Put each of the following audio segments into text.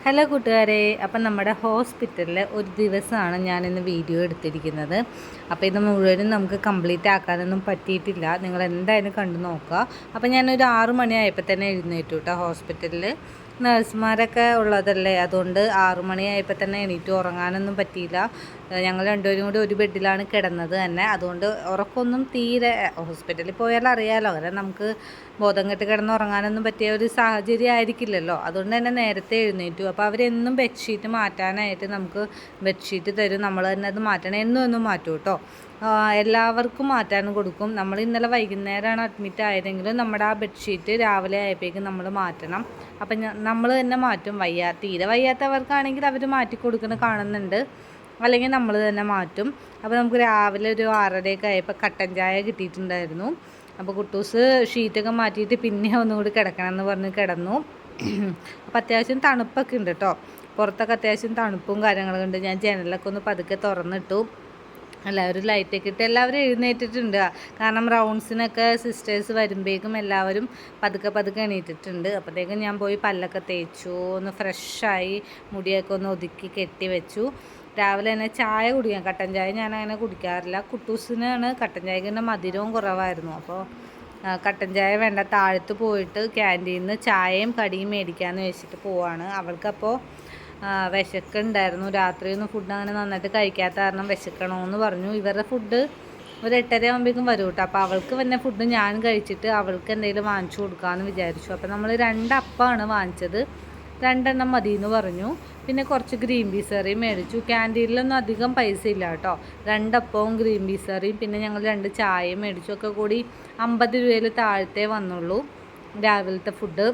Hello കൂട്ടുകാരെ, അപ്പം നമ്മുടെ ഹോസ്പിറ്റലിൽ ഒരു ദിവസമാണ് ഞാനിന്ന് വീഡിയോ എടുത്തിരിക്കുന്നത്. അപ്പോൾ ഇത് മുഴുവനും നമുക്ക് കംപ്ലീറ്റ് ആക്കാനൊന്നും പറ്റിയിട്ടില്ല. നിങ്ങൾ എന്തായാലും കണ്ടു നോക്കുക. അപ്പോൾ ഞാനൊരു 6 മണിയായപ്പോൾ തന്നെ എഴുന്നേറ്റു കേട്ടോ. ഹോസ്പിറ്റലിൽ നഴ്സുമാരൊക്കെ ഉള്ളതല്ലേ, അതുകൊണ്ട് 6 മണിയായപ്പോൾ തന്നെ എണീറ്റ്. ഉറങ്ങാനൊന്നും പറ്റിയില്ല. ഞങ്ങൾ രണ്ടുപേരും കൂടി ഒരു ബെഡിലാണ് കിടന്നത് തന്നെ. അതുകൊണ്ട് ഉറക്കമൊന്നും തീരെ, ഹോസ്പിറ്റലിൽ പോയാൽ അറിയാമല്ലോ, അങ്ങനെ നമുക്ക് ബോധം കെട്ട് കിടന്ന് ഉറങ്ങാനൊന്നും പറ്റിയ ഒരു സാഹചര്യം ആയിരിക്കില്ലല്ലോ. അതുകൊണ്ട് തന്നെ നേരത്തെ എഴുന്നേറ്റു. അപ്പോൾ അവരെന്നും ബെഡ്ഷീറ്റ് മാറ്റാനായിട്ട് നമുക്ക് ബെഡ്ഷീറ്റ് തരും. നമ്മൾ തന്നെ അത് മാറ്റണം, എന്നും മാറ്റും കേട്ടോ. എല്ലാവർക്കും മാറ്റാനും കൊടുക്കും. നമ്മൾ ഇന്നലെ വൈകുന്നേരമാണ് അഡ്മിറ്റ് ആയതെങ്കിലും നമ്മുടെ ആ ബെഡ്ഷീറ്റ് രാവിലെ ആയപ്പോഴേക്കും നമ്മൾ മാറ്റണം. അപ്പം നമ്മൾ തന്നെ മാറ്റും. തീരെ വയ്യാത്തവർക്കാണെങ്കിൽ അവർ മാറ്റി കൊടുക്കുന്നത് കാണുന്നുണ്ട്, അല്ലെങ്കിൽ നമ്മൾ തന്നെ മാറ്റും. അപ്പോൾ നമുക്ക് രാവിലെ ഒരു 6:30 ആയപ്പോൾ കട്ടൻ ചായ കിട്ടിയിട്ടുണ്ടായിരുന്നു. അപ്പോൾ കുട്ടൂസ് ഷീറ്റൊക്കെ മാറ്റിയിട്ട് പിന്നെ ഒന്നുകൂടി കിടക്കണമെന്ന് പറഞ്ഞ് കിടന്നു. അപ്പോൾ അത്യാവശ്യം തണുപ്പൊക്കെ ഉണ്ട് കേട്ടോ. പുറത്തൊക്കെ അത്യാവശ്യം തണുപ്പും കാര്യങ്ങളൊക്കെ ഉണ്ട്. ഞാൻ ജനലൊക്കെ ഒന്ന് പതുക്കെ തുറന്നിട്ടു. എല്ലാവരും ലൈറ്റൊക്കെ ഇട്ട് എല്ലാവരും എഴുന്നേറ്റിട്ടുണ്ട്. കാരണം റൗണ്ട്സിനൊക്കെ സിസ്റ്റേഴ്സ് വരുമ്പോഴേക്കും എല്ലാവരും പതുക്കെ എണീറ്റിട്ടുണ്ട്. അപ്പോഴത്തേക്കും ഞാൻ പോയി പല്ലൊക്കെ തേച്ചു, ഒന്ന് ഫ്രഷായി, മുടിയൊക്കെ ഒന്ന് ഒതുക്കി കെട്ടി വെച്ചു. രാവിലെ തന്നെ ചായ കുടിക്കാം. കട്ടൻ ചായ ഞാൻ അങ്ങനെ കുടിക്കാറില്ല. കുട്ടൂസിനാണ് കട്ടൻ ചായക്ക് മധുരവും കുറവായിരുന്നു. അപ്പോൾ കട്ടൻ ചായ വേണ്ട, താഴത്ത് പോയിട്ട് ക്യാൻറ്റീനിൽ നിന്ന് ചായയും കടിയും മേടിക്കാമെന്ന് വെച്ചിട്ട് പോവാണ്. അവൾക്കപ്പോൾ വിശക്കുണ്ടായിരുന്നു. രാത്രിയൊന്നും ഫുഡ് അങ്ങനെ നന്നായിട്ട് കഴിക്കാത്ത കാരണം വിശക്കണമെന്ന് പറഞ്ഞു. ഇവരുടെ ഫുഡ് ഒരു 8:30 ആകുമ്പോഴേക്കും വരും കേട്ടോ. അപ്പോൾ അവൾക്ക് തന്നെ ഫുഡ് ഞാൻ കഴിച്ചിട്ട് അവൾക്ക് എന്തെങ്കിലും വാങ്ങിച്ചു കൊടുക്കാമെന്ന് വിചാരിച്ചു. അപ്പോൾ നമ്മൾ 2 അപ്പമാണ് വാങ്ങിച്ചത്. 2 എണ്ണം മതി എന്ന് പറഞ്ഞു. പിന്നെ കുറച്ച് ഗ്രീൻ പീസ് കറിയും മേടിച്ചു. ക്യാൻറ്റീനിലൊന്നും അധികം പൈസ ഇല്ല കേട്ടോ. 2 അപ്പവും ഗ്രീൻ പീസ് കറിയും പിന്നെ ഞങ്ങൾ 2 ചായയും മേടിച്ചു. ഒക്കെ കൂടി 50 രൂപയിൽ താഴത്തെ വന്നുള്ളൂ രാവിലത്തെ ഫുഡ്.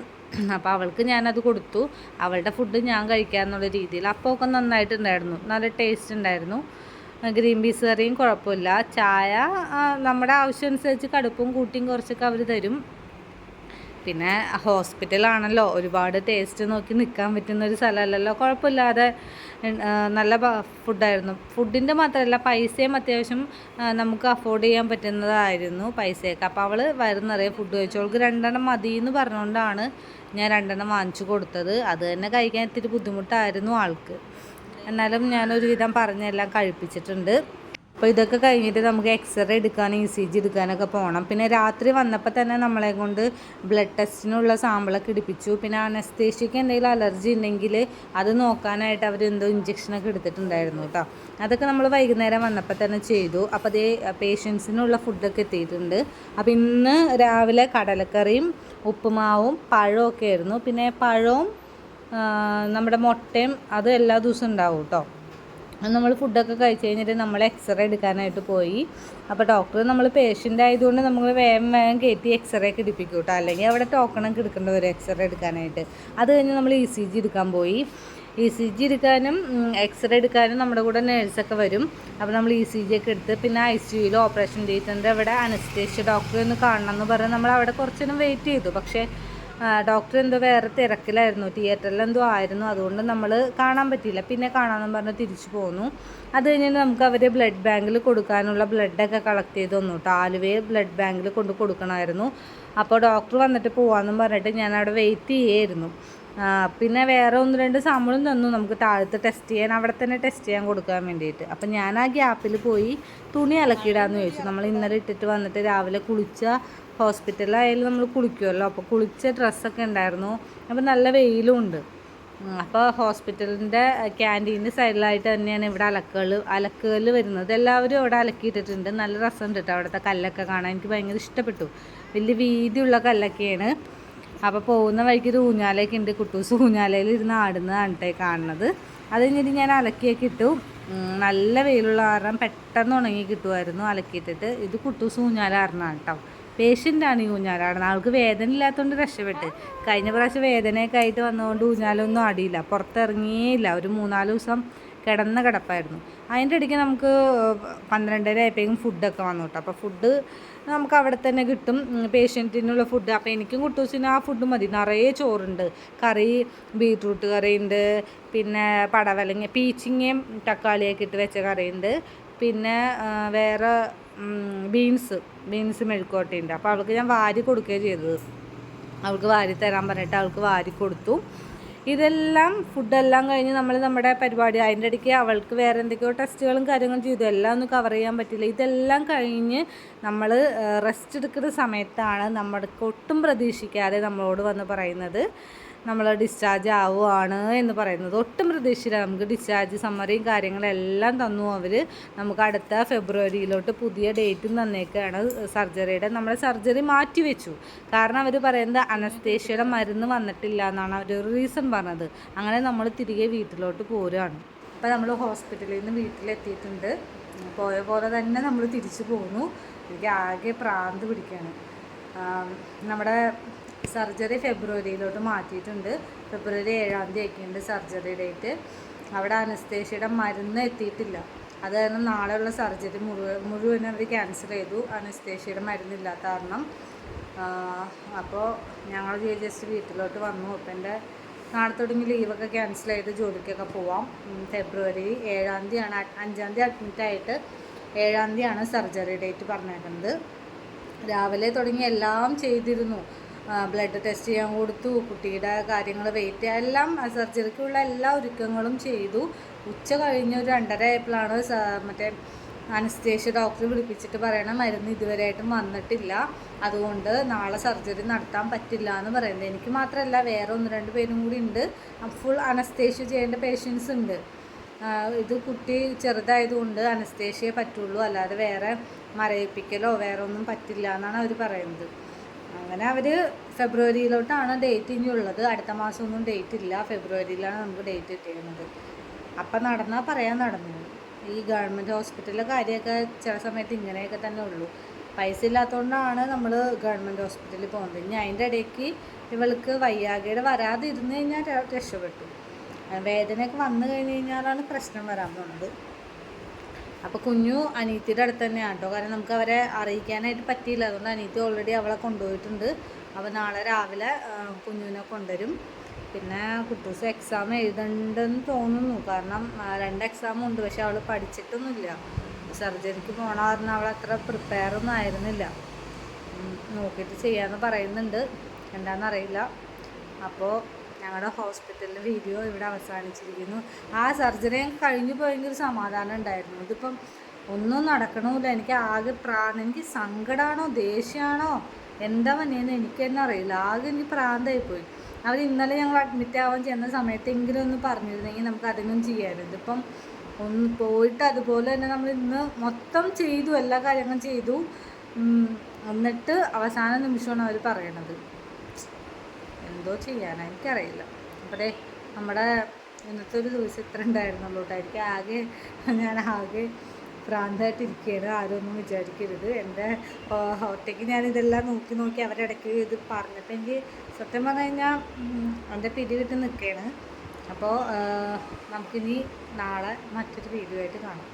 അപ്പോൾ അവൾക്ക് ഞാനത് കൊടുത്തു. അവളുടെ ഫുഡ് ഞാൻ കഴിക്കാമെന്നുള്ള രീതിയിൽ. അപ്പമൊക്കെ നന്നായിട്ടുണ്ടായിരുന്നു, നല്ല ടേസ്റ്റ് ഉണ്ടായിരുന്നു. ഗ്രീൻ പീസ് കറിയും കുഴപ്പമില്ല. ചായ നമ്മുടെ ആവശ്യം അനുസരിച്ച് കടുപ്പും കൂട്ടിയും കുറച്ചൊക്കെ അവർ തരും. പിന്നെ ഹോസ്പിറ്റലാണല്ലോ, ഒരുപാട് ടേസ്റ്റ് നോക്കി നിൽക്കാൻ പറ്റുന്നൊരു സ്ഥലമല്ലല്ലോ. കുഴപ്പമില്ലാതെ നല്ല ഫുഡായിരുന്നു. ഫുഡിൻ്റെ മാത്രമല്ല, പൈസയും അത്യാവശ്യം നമുക്ക് അഫോർഡ് ചെയ്യാൻ പറ്റുന്നതായിരുന്നു പൈസയൊക്കെ. അപ്പോൾ അവൾ വരുന്നറിയാം ഫുഡ് കഴിച്ചു. അവൾക്ക് 2 എണ്ണം മതി എന്ന് പറഞ്ഞുകൊണ്ടാണ് ഞാൻ 2 എണ്ണം വാങ്ങിച്ചു കൊടുത്തത്. അത് തന്നെ കഴിക്കാൻ ഇത്തിരി ബുദ്ധിമുട്ടായിരുന്നു ആൾക്ക്. എന്നാലും ഞാനൊരുവിധം പറഞ്ഞെല്ലാം കഴിപ്പിച്ചിട്ടുണ്ട്. അപ്പോൾ ഇതൊക്കെ കഴിഞ്ഞിട്ട് നമുക്ക് എക്സ്റേ എടുക്കാനും ECG എടുക്കാനൊക്കെ പോകണം. പിന്നെ രാത്രി വന്നപ്പോൾ തന്നെ നമ്മളെ കൊണ്ട് ബ്ലഡ് ടെസ്റ്റിനുള്ള സാമ്പിളൊക്കെ എടുപ്പിച്ചു. പിന്നെ അനസ്തേഷ്യക്ക് എന്തെങ്കിലും അലർജി ഉണ്ടെങ്കിൽ അത് നോക്കാനായിട്ട് അവരെന്തോ ഇഞ്ചക്ഷനൊക്കെ എടുത്തിട്ടുണ്ടായിരുന്നു കേട്ടോ. അതൊക്കെ നമ്മൾ വൈകുന്നേരം വന്നപ്പോൾ തന്നെ ചെയ്തു. അപ്പോൾ അതേ പേഷ്യൻസിനുള്ള ഫുഡൊക്കെ എത്തിയിട്ടുണ്ട്. അപ്പോൾ ഇന്ന് രാവിലെ കടലക്കറിയും ഉപ്പുമാവും പഴമൊക്കെ ആയിരുന്നു. പിന്നെ പഴവും നമ്മുടെ മുട്ടയും അത് എല്ലാ ദിവസവും ഉണ്ടാവും കേട്ടോ. നമ്മൾ ഫുഡൊക്കെ കഴിച്ച് കഴിഞ്ഞിട്ട് നമ്മൾ എക്സ്റേ എടുക്കാനായിട്ട് പോയി. അപ്പോൾ ഡോക്ടർ നമ്മൾ പേഷ്യൻ്റ് ആയതുകൊണ്ട് നമ്മൾ വേഗം കയറ്റി എക്സ്റേ ഒക്കെ എടുപ്പിക്കും കേട്ടോ. അല്ലെങ്കിൽ അവിടെ ടോക്കണൊക്കെ എടുക്കേണ്ടി വരും എക്സ്റേ എടുക്കാനായിട്ട്. അത് കഴിഞ്ഞ് നമ്മൾ ECG എടുക്കാൻ പോയി. ECG എടുക്കാനും എക്സ്റേ എടുക്കാനും നമ്മുടെ കൂടെ നേഴ്സൊക്കെ വരും. അപ്പോൾ നമ്മൾ ECG ഒക്കെ എടുത്ത് പിന്നെ ICUയിൽ ഓപ്പറേഷൻ തിയേറ്ററിൻ്റെ അവിടെ അനസ്തേഷ്യ ഡോക്ടറെ ഒന്ന് കാണണം എന്ന് പറഞ്ഞ് നമ്മൾ അവിടെ കുറച്ച് നേരം വെയിറ്റ് ചെയ്തു. പക്ഷേ ഡോക്ടർ എന്തോ വേറെ തിരക്കിലായിരുന്നു, തിയേറ്ററിൽ എന്തോ ആയിരുന്നു. അതുകൊണ്ട് നമ്മൾ കാണാൻ പറ്റിയില്ല. പിന്നെ കാണാമെന്ന് പറഞ്ഞ് തിരിച്ചു പോന്നു. അത് കഴിഞ്ഞിട്ട് നമുക്ക് അവർ ബ്ലഡ് ബാങ്കിൽ കൊടുക്കാനുള്ള ബ്ലഡൊക്കെ കളക്ട് ചെയ്ത് തന്നു കേട്ടോ. ആലുവയെ ബ്ലഡ് ബാങ്കിൽ കൊടുക്കണമായിരുന്നു. അപ്പോൾ ഡോക്ടർ വന്നിട്ട് പോകാമെന്നും പറഞ്ഞിട്ട് ഞാൻ അവിടെ വെയിറ്റ് ചെയ്യായിരുന്നു. പിന്നെ വേറെ 1-2 സാമ്പിളും തന്നു നമുക്ക് താഴത്ത് ടെസ്റ്റ് ചെയ്യാൻ, അവിടെ തന്നെ ടെസ്റ്റ് ചെയ്യാൻ കൊടുക്കാൻ വേണ്ടിയിട്ട്. അപ്പം ഞാൻ ആ ഗ്യാപ്പിൽ പോയി തുണി അലക്കിയിടാമെന്ന് ചോദിച്ചു. നമ്മൾ ഇന്നലെ ഇട്ടിട്ട് വന്നിട്ട് രാവിലെ കുളിച്ച, ഹോസ്പിറ്റലിലായാലും നമ്മൾ കുളിക്കുമല്ലോ, അപ്പോൾ കുളിച്ച ഡ്രസ്സൊക്കെ ഉണ്ടായിരുന്നു. അപ്പോൾ നല്ല വെയിലും ഉണ്ട്. അപ്പോൾ ഹോസ്പിറ്റലിൻ്റെ ക്യാൻറ്റീൻ്റെ സൈഡിലായിട്ട് തന്നെയാണ് ഇവിടെ അലക്കുകൾ വരുന്നത്. എല്ലാവരും അവിടെ അലക്കിയിട്ടിട്ടുണ്ട്. നല്ല രസമുണ്ട് കേട്ടോ അവിടുത്തെ കല്ലൊക്കെ കാണാൻ. എനിക്ക് ഭയങ്കര ഇഷ്ടപ്പെട്ടു. വലിയ വീതിയുള്ള കല്ലൊക്കെയാണ്. അപ്പോൾ പോകുന്ന വഴിക്ക് ഒരു ഊഞ്ഞാലയൊക്കെ ഉണ്ട്. കുട്ടൂസ് ഊഞ്ഞാലയിൽ ഇരുന്ന് ആടുന്നതാണ് കേട്ടോ കാണുന്നത്. അത് കഴിഞ്ഞിട്ട് ഞാൻ അലക്കിയൊക്കെ ഇട്ടു. നല്ല വെയിലുള്ള കാരണം പെട്ടെന്ന് ഉണങ്ങി കിട്ടുമായിരുന്നു അലക്കിയിട്ടിട്ട്. ഇത് കുട്ടൂസ് ഊഞ്ഞാലാടുന്നതാണ് കേട്ടോ. പേഷ്യൻ്റാണ് ഈ ഊഞ്ഞാലാടുന്നത്. ആൾക്ക് വേദന ഇല്ലാത്തതുകൊണ്ട് രക്ഷപ്പെട്ട്. കഴിഞ്ഞ പ്രാവശ്യം വേദനയൊക്കെ ആയിട്ട് വന്നതുകൊണ്ട് ഊഞ്ഞാലൊന്നും ആടിയില്ല, പുറത്തിറങ്ങിയേയില്ല. ഒരു 3-4 ദിവസം കിടന്ന കിടപ്പായിരുന്നു. അതിൻ്റെ ഇടയ്ക്ക് നമുക്ക് 12:30 ആയപ്പോഴേക്കും ഫുഡൊക്കെ വന്നു കേട്ടോ. അപ്പോൾ ഫുഡ് നമുക്ക് അവിടെ തന്നെ കിട്ടും, പേഷ്യൻറ്റിനുള്ള ഫുഡ്. അപ്പോൾ എനിക്കും കുട്ടൂസിനും ആ ഫുഡ് മതി. നിറയെ ചോറുണ്ട്, കറി ബീട്രൂട്ട് കറിയുണ്ട്, പിന്നെ പടവലങ്ങ പീച്ചിങ്ങയും തക്കാളിയൊക്കെ ഇട്ട് വെച്ച കറിയുണ്ട്, പിന്നെ വേറെ ബീൻസ് മെഴുക്കോട്ടയുണ്ട്. അപ്പോൾ അവൾക്ക് ഞാൻ വാരി കൊടുക്കുകയാണ് ചെയ്തത്. അവൾക്ക് വാരി തരാൻ പറഞ്ഞിട്ട് അവൾക്ക് വാരി കൊടുത്തു. ഇതെല്ലാം ഫുഡെല്ലാം കഴിഞ്ഞ് നമ്മൾ നമ്മുടെ പരിപാടി അതിൻ്റെ ഇടയ്ക്ക് അവൾക്ക് വേറെ എന്തൊക്കെയോ ടെസ്റ്റുകളും കാര്യങ്ങളും ചെയ്തു, എല്ലാം ഒന്നും കവർ ചെയ്യാൻ പറ്റില്ല. ഇതെല്ലാം കഴിഞ്ഞ് നമ്മൾ റെസ്റ്റ് എടുക്കുന്ന സമയത്താണ് നമ്മൾക്ക് ഒട്ടും പ്രതീക്ഷിക്കാതെ നമ്മളോട് വന്ന് പറയുന്നത് നമ്മൾ ഡിസ്ചാർജ് ആവുകയാണ് എന്ന് പറയുന്നത്. ഒട്ടും പ്രതീക്ഷിച്ചില്ല. നമുക്ക് ഡിസ്ചാർജ് സമ്മറിയും കാര്യങ്ങളെല്ലാം തന്നു അവർ. നമുക്ക് അടുത്ത ഫെബ്രുവരിയിലോട്ട് പുതിയ ഡേറ്റും തന്നേക്കാണ് സർജറിയുടെ. നമ്മുടെ സർജറി മാറ്റി വെച്ചു. കാരണം അവർ പറയുന്നത് അനസ്തേഷ്യയുടെ മരുന്ന് വന്നിട്ടില്ല എന്നാണ് അവരൊരു റീസൺ പറഞ്ഞത്. അങ്ങനെ നമ്മൾ തിരികെ വീട്ടിലോട്ട് പോരുകയാണ്. അപ്പോൾ നമ്മൾ ഹോസ്പിറ്റലിൽ നിന്ന് വീട്ടിലെത്തിയിട്ടുണ്ട്. പോയ പോലെ തന്നെ നമ്മൾ തിരിച്ചു പോന്നു. എനിക്ക് ആകെ പ്രാന്ത് പിടിക്കുകയാണ്. നമ്മുടെ സർജറി ഫെബ്രുവരിയിലോട്ട് മാറ്റിയിട്ടുണ്ട്. ഫെബ്രുവരി 7-ാം തീയതി ആക്കിയിട്ടുണ്ട് സർജറി ഡേറ്റ്. അവിടെ അനസ്തേഷ്യയുടെ മരുന്ന് എത്തിയിട്ടില്ല. അത് കാരണം നാളെയുള്ള സർജറി മുഴുവനും അവർ ക്യാൻസൽ ചെയ്തു, അനസ്തേഷ്യയുടെ മരുന്നില്ലാത്ത കാരണം. അപ്പോൾ ഞങ്ങൾ ജസ്റ്റ് വീട്ടിലോട്ട് വന്നു. അപ്പം എൻ്റെ നാളെ തുടങ്ങി ലീവൊക്കെ ക്യാൻസൽ ചെയ്ത് ജോലിക്കൊക്കെ പോവാം. ഫെബ്രുവരി 7-ാം തീയതിയാണ്, 5-ാം തീയതി അഡ്മിറ്റായിട്ട് 7-ാം തീയതിയാണ് സർജറി ഡേറ്റ് പറഞ്ഞേക്കുന്നത്. രാവിലെ തുടങ്ങി എല്ലാം ചെയ്തിരുന്നു. ബ്ലഡ് ടെസ്റ്റ് ചെയ്യാൻ കൊടുത്തു, കുട്ടിയുടെ കാര്യങ്ങൾ വെയിറ്റ് എല്ലാം സർജറിക്കുള്ള എല്ലാ ഒരുക്കങ്ങളും ചെയ്തു. ഉച്ച കഴിഞ്ഞ് ഒരു 2:30 ആയപ്പോഴാണ് മറ്റേ അനസ്തേഷ്യ ഡോക്ടറെ വിളിപ്പിച്ചിട്ട് പറയണ മരുന്ന് ഇതുവരെയായിട്ടും വന്നിട്ടില്ല, അതുകൊണ്ട് നാളെ സർജറി നടത്താൻ പറ്റില്ല എന്ന് പറയുന്നത്. എനിക്ക് മാത്രമല്ല, വേറെ 1-2 പേരും കൂടി ഉണ്ട്. ഫുൾ അനസ്തേഷ്യ ചെയ്യേണ്ട പേഷ്യൻസ് ഉണ്ട്. ഇത് കുട്ടി ചെറുതായതുകൊണ്ട് അനസ്തേഷ്യയെ പറ്റുള്ളൂ, അല്ലാതെ വേറെ മരയിപ്പിക്കലോ വേറെ ഒന്നും പറ്റില്ല എന്നാണ് അവർ പറയുന്നത്. അങ്ങനെ അവർ ഫെബ്രുവരിയിലോട്ടാണ് ഡേറ്റ് ഇനിയുള്ളത്. അടുത്ത മാസമൊന്നും ഡേറ്റ് ഇല്ല, ഫെബ്രുവരിയിലാണ് നമുക്ക് ഡേറ്റ് കിട്ടിയിരുന്നത്. അപ്പം നടന്നാൽ പറയാൻ നടന്നു. ഈ ഗവൺമെൻറ് ഹോസ്പിറ്റലിലെ കാര്യമൊക്കെ ചില സമയത്ത് ഇങ്ങനെയൊക്കെ തന്നെ ഉള്ളൂ. പൈസ ഇല്ലാത്തതുകൊണ്ടാണ് നമ്മൾ ഗവൺമെൻറ് ഹോസ്പിറ്റലിൽ പോകുന്നത്. ഇനി അതിൻ്റെ ഇടയ്ക്ക് ഇവൾക്ക് വയ്യാകയുടെ വരാതിരുന്ന് കഴിഞ്ഞാൽ രക്ഷപ്പെട്ടു. വേദനയൊക്കെ വന്നു കഴിഞ്ഞ് കഴിഞ്ഞാലാണ് പ്രശ്നം വരാൻ പോകുന്നത്. അപ്പോൾ കുഞ്ഞു അനീത്തിയുടെ അടുത്ത് തന്നെയാണ് കേട്ടോ. കാരണം നമുക്ക് അവരെ അറിയിക്കാനായിട്ട് പറ്റിയില്ല, അതുകൊണ്ട് അനീത്തി ഓൾറെഡി അവളെ കൊണ്ടുപോയിട്ടുണ്ട്. അപ്പോൾ നാളെ രാവിലെ കുഞ്ഞുവിനെ കൊണ്ടുവരും. പിന്നെ കുട്ടൂസ് എക്സാം എഴുതണ്ടെന്ന് തോന്നുന്നു. കാരണം 2 എക്സാം ഉണ്ട്, പക്ഷെ അവൾ പഠിച്ചിട്ടൊന്നുമില്ല. സർജറിക്ക് പോകണ കാരണം അവൾ അത്ര പ്രിപ്പയറൊന്നും ആയിരുന്നില്ല. നോക്കിയിട്ട് ചെയ്യാമെന്ന് പറയുന്നുണ്ട്, എന്താണെന്നറിയില്ല. അപ്പോൾ ഞങ്ങളുടെ ഹോസ്പിറ്റലിലെ വീഡിയോ ഇവിടെ അവസാനിച്ചിരിക്കുന്നു. ആ സർജറി കഴിഞ്ഞു പോയെങ്കിൽ ഒരു സമാധാനം ഉണ്ടായിരുന്നു. ഇതിപ്പം ഒന്നും നടക്കണമില്ല. എനിക്ക് ആകെ എനിക്ക് സങ്കടമാണോ ദേഷ്യമാണോ എന്താ വന്നതെന്ന് എനിക്ക് തന്നെ അറിയില്ല. ആകെ എനിക്ക് പ്രാന്തായിപ്പോയി. അവർ ഇന്നലെ ഞങ്ങൾ അഡ്മിറ്റ് ആവാൻ ചെന്ന സമയത്തെങ്കിലും ഒന്ന് പറഞ്ഞിരുന്നെങ്കിൽ നമുക്ക് അധികം ചെയ്യാമായിരുന്നു. ഇതിപ്പം ഒന്ന് പോയിട്ട് അതുപോലെ തന്നെ നമ്മൾ ഇന്ന് മൊത്തം ചെയ്തു, എല്ലാ കാര്യങ്ങളും ചെയ്തു. എന്നിട്ട് അവസാന നിമിഷമാണ് അവർ പറയണത്. എന്തോ ചെയ്യാനാണ് എനിക്കറിയില്ല. അപ്പോൾ നമ്മുടെ ഇന്നത്തെ ഒരു ദിവസം ഇത്ര ഉണ്ടായിരുന്നുള്ളൂ കേട്ടോ. ഞാൻ ആകെ ഭ്രാന്തായിട്ടിരിക്കുകയാണ്. ആരൊന്നും വിചാരിക്കരുത്. എൻ്റെ ഒറ്റയ്ക്ക് ഞാനിതെല്ലാം നോക്കി അവരിടയ്ക്ക് ഇത് പറഞ്ഞപ്പോൾ എനിക്ക് സത്യം പറഞ്ഞു കഴിഞ്ഞാൽ എൻ്റെ പിടിവിട്ട് നിൽക്കുകയാണ്. അപ്പോൾ നമുക്കിനി നാളെ മറ്റൊരു വീഡിയോ ആയിട്ട് കാണാം.